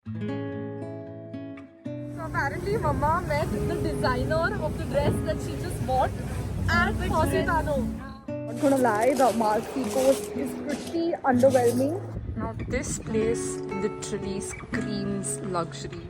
So apparently Mama met the designer of the dress that she just bought at Positano. Not gonna lie, the Amalfi Coast is pretty underwhelming. Now this place literally screams luxury.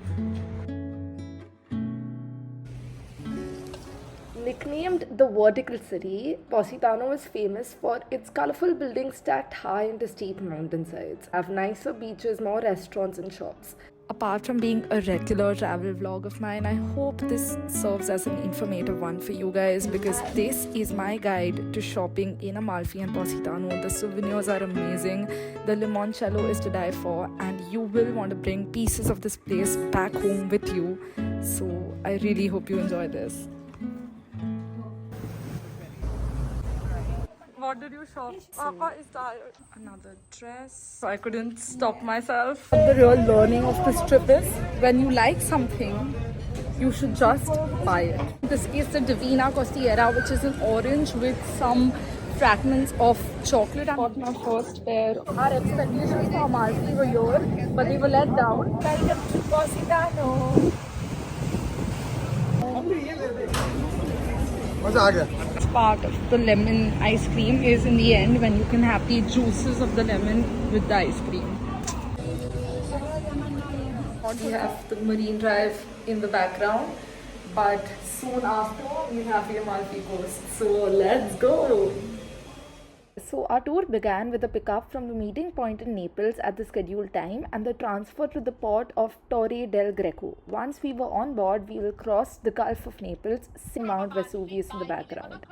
Nicknamed the Vertical City, Positano is famous for its colorful buildings stacked high into steep mountainsides, have nicer beaches, more restaurants and shops. Apart from being a regular travel vlog of mine, I hope this serves as an informative one for you guys, because this is my guide to shopping in Amalfi and Positano. The souvenirs are amazing, the limoncello is to die for, and you will want to bring pieces of this place back home with you. So I really hope you enjoy this. What did you shop? Papa is tired. Another dress. So I couldn't stop myself. The real learning of this trip is when you like something, you should just buy it. This is the Divina Costiera, which is an orange with some fragments of chocolate. I bought my first pair. Our expectations for Amalfi were here, but they were let down. Welcome to Positano. Part of the lemon ice cream is in the end when you can have the juices of the lemon with the ice cream. We have the Marine Drive in the background, but soon after we have the Amalfi Coast. So let's go! So our tour began with a pickup from the meeting point in Naples at the scheduled time and the transfer to the port of Torre del Greco. Once we were on board, we will cross the Gulf of Naples, see Mount Vesuvius in the background.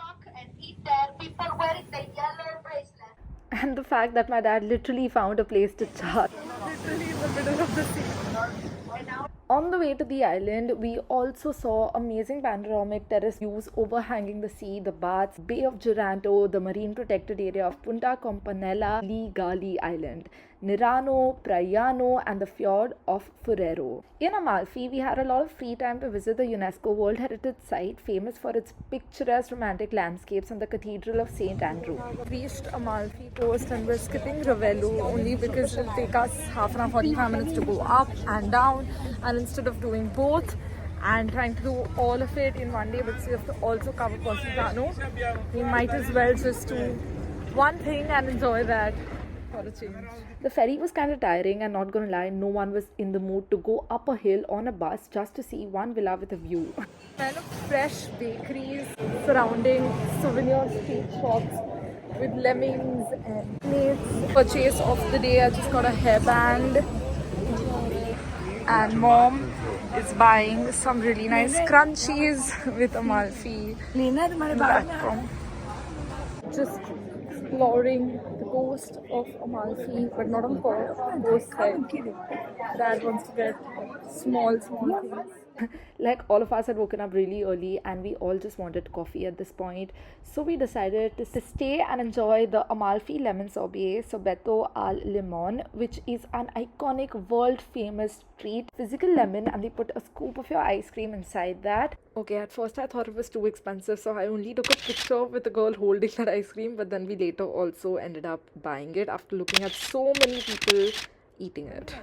And the fact that my dad literally found a place to charge. Literally in the middle of the sea. On the way to the island, we also saw amazing panoramic terrace views overhanging the sea, the baths, Bay of Giranto, the marine protected area of Punta Campanella, Gali Island, Nirano, Praiano, and the fjord of Furero. In Amalfi, we had a lot of free time to visit the UNESCO World Heritage Site, famous for its picturesque romantic landscapes, and the Cathedral of St. Andrew. We reached Amalfi Coast and we're skipping Ravello only because it'll take us half an hour, 45 minutes to go up and down, and instead of doing both and trying to do all of it in one day, but we have to also cover Positano, we might as well just do one thing and enjoy that for a change. The ferry was kind of tiring, and not gonna lie, no one was in the mood to go up a hill on a bus just to see one villa with a view. Kind of fresh bakeries surrounding souvenir street shops with lemmings and plates. Purchase of the day, I just got a hairband, and mom is buying some really nice crunchies with Amalfi. Just exploring the coast of Amalfi, but not on the coast side. Dad wants to get small things. Like, all of us had woken up really early and we all just wanted coffee at this point, so we decided to stay and enjoy the Amalfi lemon sorbetto al limon, which is an iconic world famous treat. Physical lemon, and they put a scoop of your ice cream inside that. Okay, at first I thought it was too expensive, so I only took a picture with the girl holding that ice cream, but then we later also ended up buying it after looking at so many people eating it.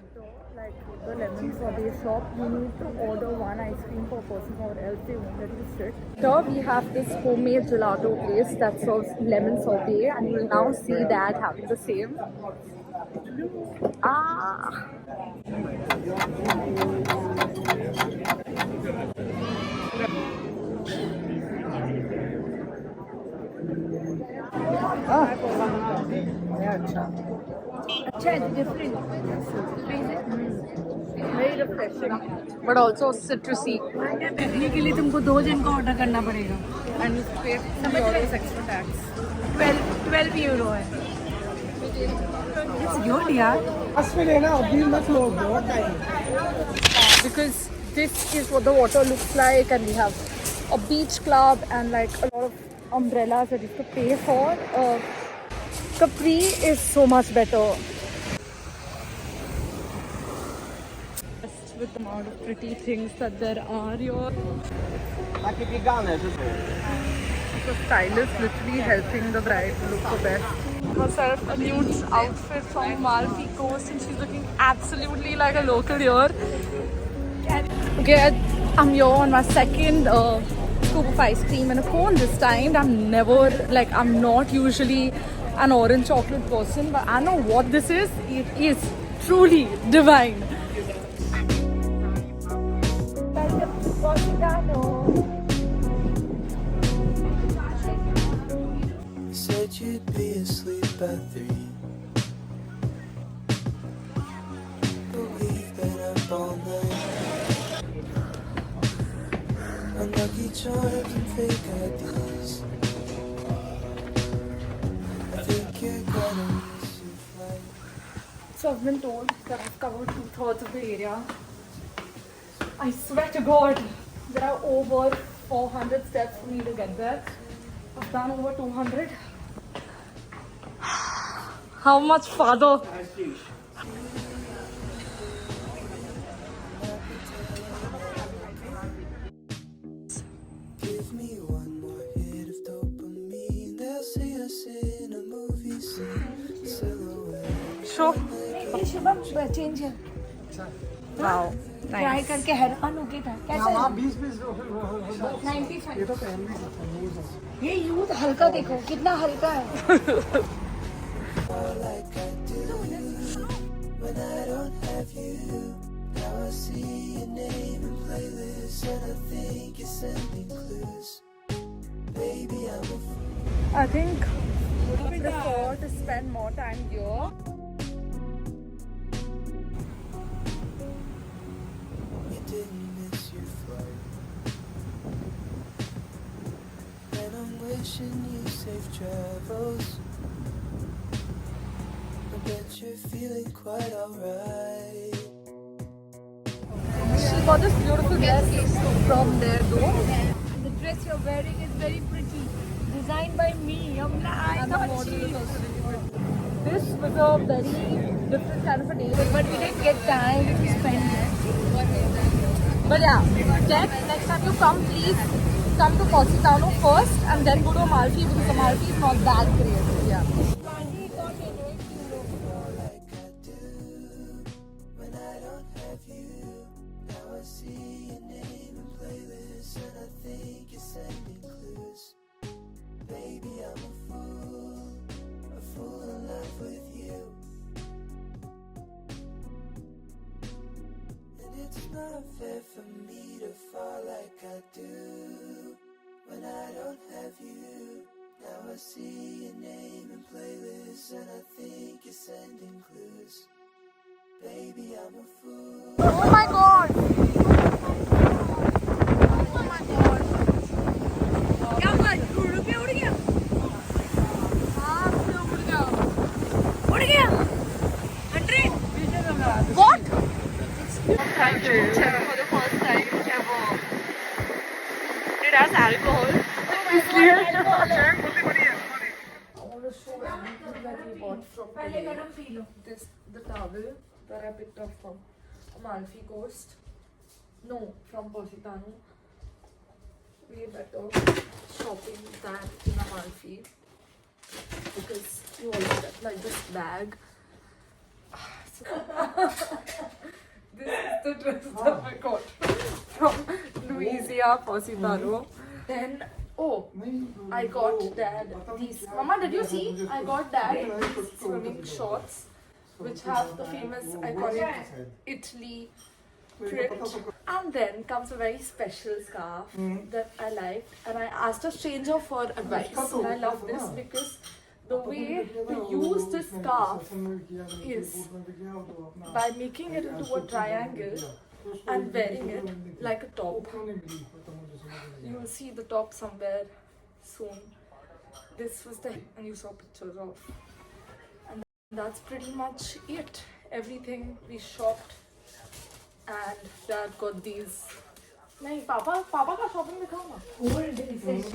Like the lemon sorbet shop, you need to order one ice cream per person or else they won't let you sit. Here we have this homemade gelato place that serves lemon sorbet, and you will now see Dad having the same. Very refreshing, but also citrusy. के लिए तुमको 2 जन का order करना पड़ेगा And you pay €2 extra tax. 12 euro है. It's good यार. Because this is what the water looks like, and we have a beach club and like a lot of umbrellas that you have to pay for. Capri is so much better. Just with the amount of pretty things that there are here. the stylist literally helping the bride look the best. Herself a nude outfit from Amalfi Coast, and she's looking absolutely like a local here. Okay, I'm here on my second scoop of ice cream and a cone this time. I'm not usually an orange chocolate person, but I know what this is. It is truly divine. You said you'd be asleep by 3, but we've been up all night. Unlucky charms and fake IDs. I think you're gonna miss your flight. So I've been told that I've covered 2/3 of the area. I swear to God, there are over 400 steps for me to get there. I've done over 200. How much farther? Give me one more hit of dopamine. They'll see us in a movie scene. Silhouette. Sure. Shubham change है Wow. Try करके हैरान हो गया था कैसा है 95 ये youth हल्का देखो कितना हल्का है Like I do when I don't have you. Now I see your name in playlists, and I think you're sending clues. Baby, I'm a fool. I think I prefer to spend more time here. You didn't miss your flight, and I'm wishing you safe travels. I bet you're feeling quite alright. She got this beautiful dress from there though. The dress you're wearing is very pretty designed by me I And the thought model she is also really good. This was a very different kind of a day. but we didn't get time to spend it But yeah, Jack, next time you come, please come to Positano first and then go to Amalfi because Amalfi is not that great. Yeah. Like I do when I don't have you. Now I see your name in playlists, and I think you're sending clues. Baby, I'm a fool in love with you. And it's not fair for me to fall like I do when I don't have you. Now I see your name in playlists, and I think you're sending clues. Baby, I'm a fool. Oh my God! क्या बात रुपये उड़ गया उड़ गया 100 What? Thank you. For the first time ever. It has alcohol. I want to show everything that we bought from पहले today. गरम P low The towel that I picked up from Amalfi Coast. No, from Positano. Way better shopping than in Amalfi because you also get like this bag. This is the dress that I got from Louisa Positano. Then, I got Dad these. Mama, did you see? I got Dad these swimming shorts, which have the famous iconic Italy print. And then comes a very special scarf that I liked, and I asked a stranger for advice. And I love this because the way we use this scarf is by making it into a triangle and wearing it like a top. You will see the top somewhere soon. This was the and you saw pictures of. And that's pretty much it. Everything we shopped, and Dad got these. नहीं पापा का shopping दिखाओ ना.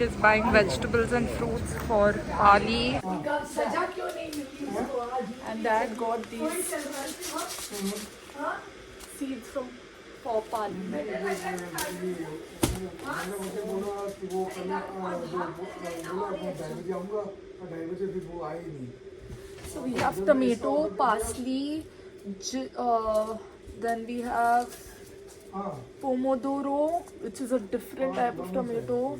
Is buying vegetables and fruits for Ali. सजा क्यों नहीं मिली उसको आज And Dad got these seeds from for Parliament. मुझे बोला कि वो करना बोला अपना ड्राइवर जाऊंगा और ड्राइवर से फिर वो आए ही नहीं. So we have tomato, parsley, then we have हाँ pomodoro, which is a different type of tomato,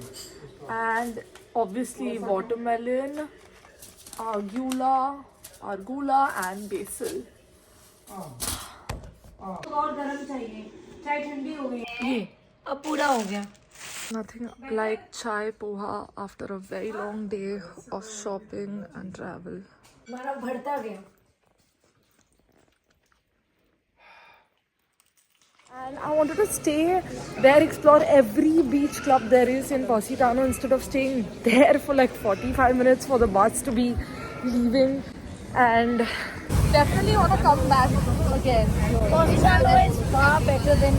and obviously watermelon, arugula and basil. और गरम चाहिए, चाय ठंडी हो गई ये अब पूरा हो गया. Nothing like chai poha after a very long day of shopping and travel. हमारा बढ़ता गया. And I wanted to stay there, explore every beach club there is in Positano instead of staying there for like 45 minutes for the bus to be leaving. And definitely want to come back again. Positano is far better than.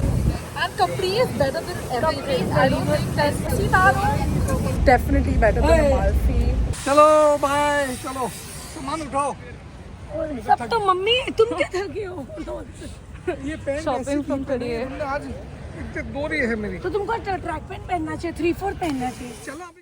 And Capri is better than everything. I don't think that Positano is definitely better than Amalfi. चलो bye चलो सामान उठाओ. सब तो mummy तुम क्या थके हो? ये पैंट Shopping from today. आज एक दो ही है मेरी. तो तुमको ट्रैक पैंट पहनना चाहिए, 3/4 पहनना चाहिए. चलो अभी